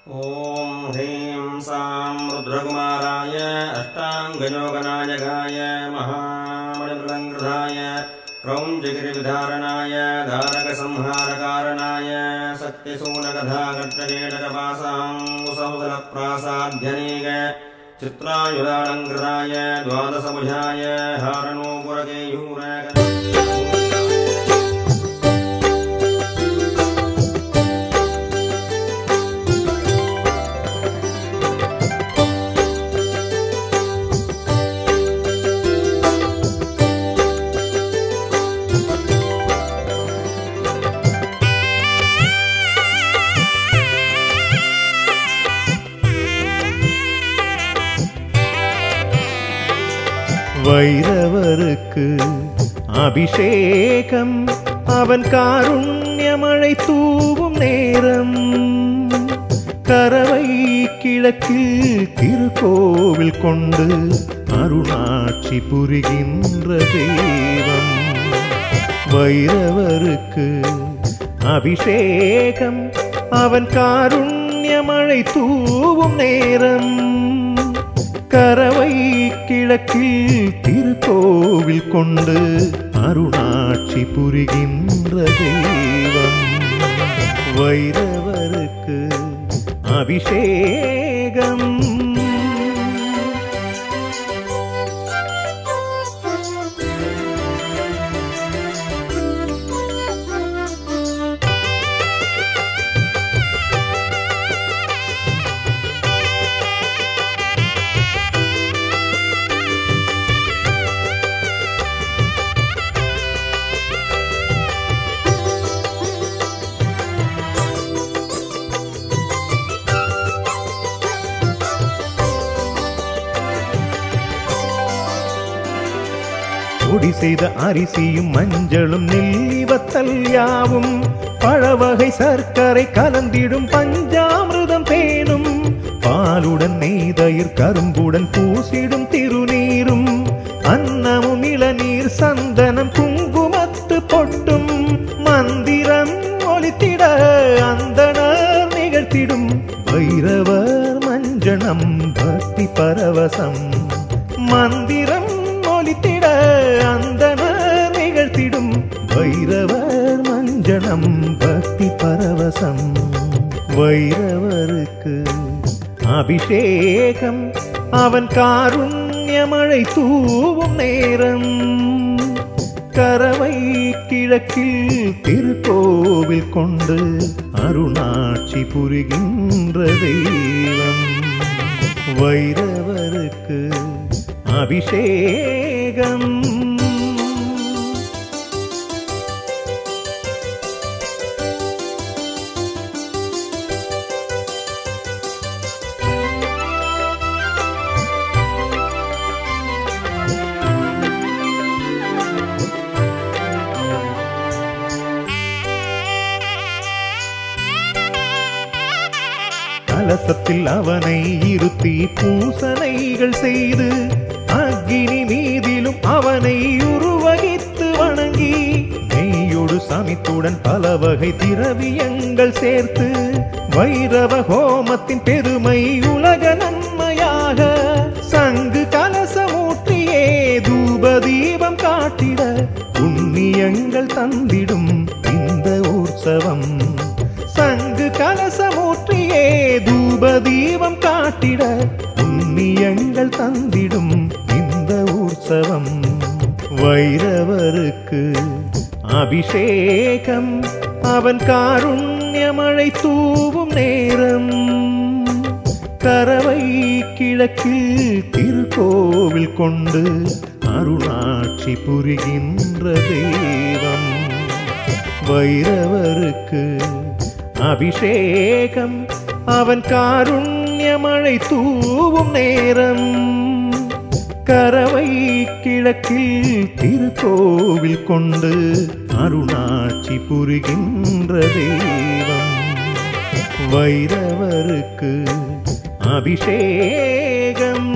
ओम ह्रीं सां रुद्रकुमाराय अष्टांगयोगनायकाय महामणिमृदङ्गृधाय क्रौञ्चगिरिविधारणाय धारकसंहारकारणाय सत्यसूनकथाकृत्यकेटकपासाङ्कुशमुदलप्रासाध्यनेक चित्रायुधालङ्कृताय द्वादशभुजाय हारणोपुरकेयूर வைரவருக்கு அபிஷேகம் அவன் காருண்யமழை தூவும் நேரம் கரவை கிழக்கில் திருக்கோவில் கொண்டு அருளாட்சி புரிகின்ற தெய்வம். வைரவருக்கு அபிஷேகம் அவன் காருண்யமழை தூவும் நேரம் கரவை கிழக்கில் திருக்கோவில் கொண்டு அருளாட்சி புரிகின்ற தெய்வம். வைரவருக்கு அபிஷேகம். பொடி செய்த அரிசியும் மஞ்சளும் நெல்லிவத்தல் யாவும் பழவகை சர்க்கரை கலந்திடும் பஞ்சாமிர்தம் தேனும் பாலுடன் நெய்தயிர் கரும்புடன் பூசிடும் திருநீரும் அன்னமும் இளநீர் சந்தனம் குங்குமத்து பொட்டும் மந்திரம் ஒலித்திட அந்தணர் நிகழ்த்திடும் வைரவர் மஞ்சனம் பக்தி பரவசம். மந்திரம் ஒலித்திட அந்தணர் நிகழ்த்திடும் வைரவர் மஞ்சனம் பக்தி பரவசம். வைரவருக்கு அபிஷேகம் அவன் காருண்யமழை தூவும் நேரம் கரவை கிழக்கில் திருக்கோவில் கொண்டு அருளாட்சி புரிகின்ற தெய்வம். வைரவருக்கு அபிஷேகம். கலசத்தில் அவனை இருத்தி பூசனைகள் செய்து அக்கினி மீதிலும் அவனை உருவகித்து வணங்கி நெய்யோடு சமித்துடன் பல வகை திரவியங்கள் சேர்த்து வைரவ ஹோமத்தின் பெருமை உலக நன்மையாக சங்கு கலசமூற்றியே தூப தீபம் காட்டிட புண்ணியங்கள் தந்திடும் இந்த உற்சவம். சங்கு கலசமூற்றியே தூப தீபம் காட்டிட புண்ணியங்கள் தந்திடும் இந்த உற்சவம். வைரவருக்கு அபிஷேகம் அவன் காருண்யமழை தூவும் நேரம் கரவை கிழக்கில் திருக்கோவில் கொண்டு அருளாட்சி புரிகின்ற தெய்வம். வைரவருக்கு அபிஷேகம் அவன் காருண்யமழை தூவும் நேரம் கரவை கிழக்கில் திருக்கோவில் கொண்டு அருளாட்சி புரிகின்ற தெய்வம். வைரவருக்கு அபிஷேகம்.